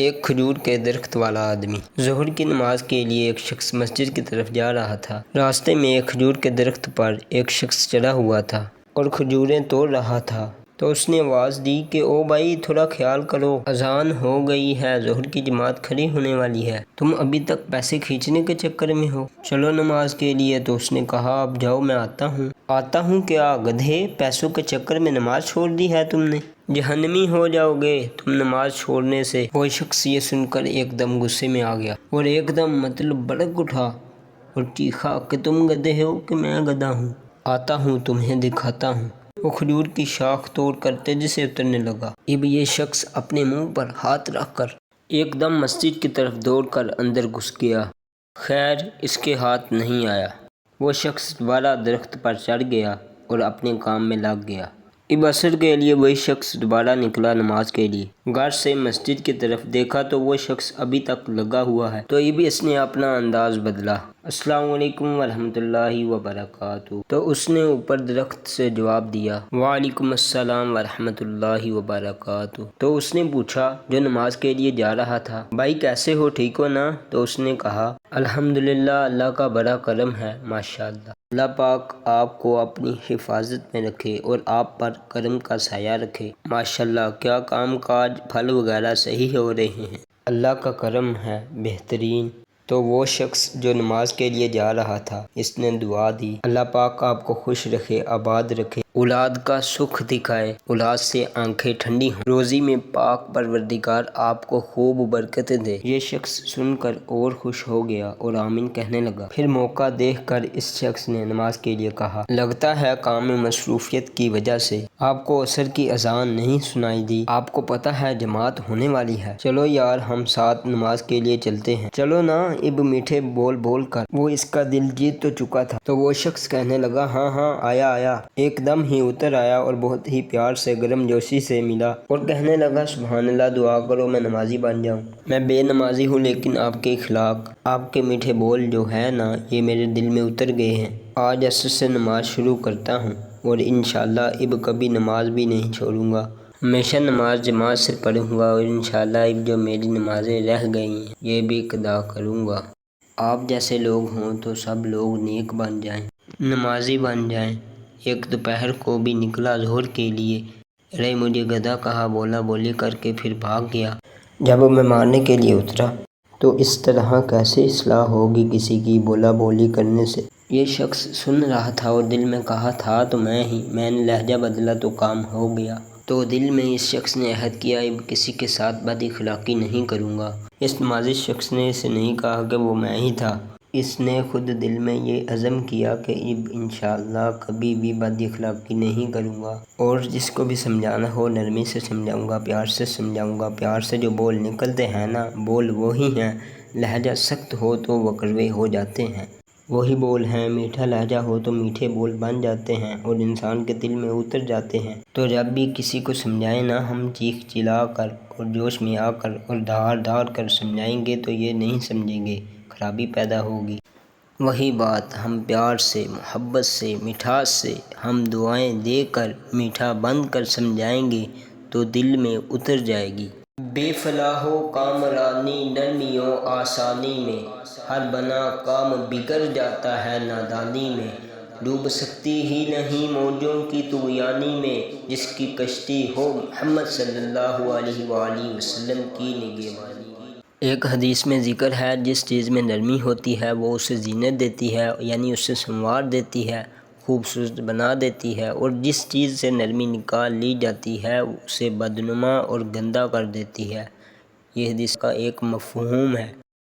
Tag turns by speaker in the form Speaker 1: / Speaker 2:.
Speaker 1: ایک کھجور کے درخت والا آدمی۔ ظہر کی نماز کے لیے ایک شخص مسجد کی طرف جا رہا تھا۔ راستے میں ایک کھجور کے درخت پر ایک شخص چڑھا ہوا تھا اور کھجوریں توڑ رہا تھا، تو اس نے آواز دی کہ او بھائی، تھوڑا خیال کرو، اذان ہو گئی ہے، ظہر کی جماعت کھڑی ہونے والی ہے، تم ابھی تک پیسے کھینچنے کے چکر میں ہو، چلو نماز کے لیے۔ تو اس نے کہا، اب جاؤ، میں آتا ہوں۔ آتا ہوں کیا گدھے، پیسوں کے چکر میں نماز چھوڑ دی ہے تم نے، جہنمی ہو جاؤ گے تم نماز چھوڑنے سے۔ وہ شخص یہ سن کر ایک دم غصے میں آ گیا اور ایک دم بھڑک اٹھا اور چیخا کہ تم گدھے ہو کہ میں گدھا ہوں، آتا ہوں تمہیں دکھاتا ہوں۔ وہ کھجور کی شاخ توڑ کر تیزی سے اترنے لگا۔ اب یہ شخص اپنے منہ پر ہاتھ رکھ کر ایک دم مسجد کی طرف دوڑ کر اندر گھس گیا۔ خیر اس کے ہاتھ نہیں آیا۔ وہ شخص دوبارہ درخت پر چڑھ گیا اور اپنے کام میں لگ گیا۔ اب عصر کے لیے وہی شخص دوبارہ نکلا نماز کے لیے۔ گھر سے مسجد کی طرف دیکھا تو وہ شخص ابھی تک لگا ہوا ہے، تو اب اس نے اپنا انداز بدلا۔ السلام علیکم ورحمۃ اللہ وبرکاتہ۔ تو اس نے اوپر درخت سے جواب دیا، وعلیکم السلام ورحمۃ اللہ وبرکاتہ۔ تو اس نے پوچھا جو نماز کے لیے جا رہا تھا، بھائی کیسے ہو، ٹھیک ہو نا؟ تو اس نے کہا، الحمدللہ، اللہ کا بڑا کرم ہے، ماشاءاللہ۔ اللہ پاک آپ کو اپنی حفاظت میں رکھے اور آپ پر کرم کا سایہ رکھے، ماشاءاللہ۔ کیا کام کاج، پھل وغیرہ صحیح ہو رہے ہیں؟ اللہ کا کرم ہے، بہترین۔ تو وہ شخص جو نماز کے لیے جا رہا تھا، اس نے دعا دی، اللہ پاک آپ کو خوش رکھے، آباد رکھے، اولاد کا سکھ دکھائے، اولاد سے آنکھیں ٹھنڈی ہوں، روزی میں پاک پروردگار آپ کو خوب برکت دے۔ یہ شخص سن کر اور خوش ہو گیا اور آمین کہنے لگا۔ پھر موقع دیکھ کر اس شخص نے نماز کے لیے کہا، لگتا ہے کام میں مصروفیت کی وجہ سے آپ کو عصر کی اذان نہیں سنائی دی، آپ کو پتہ ہے جماعت ہونے والی ہے، چلو یار ہم ساتھ نماز کے لیے چلتے ہیں، چلو نا۔ اب میٹھے بول بول کر وہ اس کا دل جیت تو چکا تھا، تو وہ شخص کہنے لگا، ہاں ہاں آیا۔ ایک دم ہی اتر آیا اور بہت ہی پیار سے گرم جوشی سے ملا اور کہنے لگا، سبحان اللہ، دعا کرو میں نمازی بن جاؤں، میں بے نمازی ہوں لیکن آپ کے اخلاق، آپ کے میٹھے بول جو ہے نا، یہ میرے دل میں اتر گئے ہیں۔ آج عصر سے نماز شروع کرتا ہوں اور انشاءاللہ اب کبھی نماز بھی نہیں چھوڑوں گا، ہمیشہ نماز جماعت سے پڑھوں گا اور انشاءاللہ اب جو میری نمازیں رہ گئی ہیں یہ بھی قضا کروں گا۔ آپ جیسے لوگ ہوں تو سب لوگ نیک بن جائیں، نمازی بن جائیں۔ ایک دوپہر کو بھی نکلا ظہر کے لیے، ارے مجھے گدھا کہا بولا بولی کر کے پھر بھاگ گیا۔ جب میں مارنے کے لیے اترا تو اس طرح کیسے اصلاح ہوگی کسی کی بولا بولی کرنے سے؟ یہ شخص سن رہا تھا اور دل میں کہا تھا تو میں نے لہجہ بدلا تو کام ہو گیا۔ تو دل میں اس شخص نے عہد کیا، اب کسی کے ساتھ بد اخلاقی نہیں کروں گا۔ اس نمازی شخص نے اسے نہیں کہا کہ وہ میں ہی تھا، اس نے خود دل میں یہ عزم کیا کہ اب انشاءاللہ کبھی بھی بد اخلاقی نہیں کروں گا اور جس کو بھی سمجھانا ہو نرمی سے سمجھاؤں گا، پیار سے سمجھاؤں گا۔ پیار سے جو بول نکلتے ہیں نا، بول وہی ہیں، لہجہ سخت ہو تو وہ کڑوے ہو جاتے ہیں، وہی بول ہیں، میٹھا لہجہ ہو تو میٹھے بول بن جاتے ہیں اور انسان کے دل میں اتر جاتے ہیں۔ تو جب بھی کسی کو سمجھائیں نا، ہم چیخ چلا کر اور جوش میں آ کر اور دھاڑ دھاڑ کر سمجھائیں گے تو یہ نہیں سمجھیں گے، خرابی پیدا ہوگی۔ وہی بات ہم پیار سے، محبت سے، مٹھاس سے، ہم دعائیں دے کر، میٹھا بن کر سمجھائیں گے تو دل میں اتر جائے گی۔ بے فلاح و کامرانی نرمی و آسانی میں، ہر بنا کام بگڑ جاتا ہے نادانی میں، ڈوب سکتی ہی نہیں موجوں کی طغیانی میں، جس کی کشتی ہو محمد صلی اللہ علیہ وآلہ وسلم کی نگہبانی۔ ایک حدیث میں ذکر ہے، جس چیز میں نرمی ہوتی ہے وہ اسے زینت دیتی ہے، یعنی اسے سنوار دیتی ہے، خوبصورت بنا دیتی ہے، اور جس چیز سے نرمی نکال لی جاتی ہے اسے بدنما اور گندا کر دیتی ہے۔ یہ حدیث کا ایک مفہوم ہے۔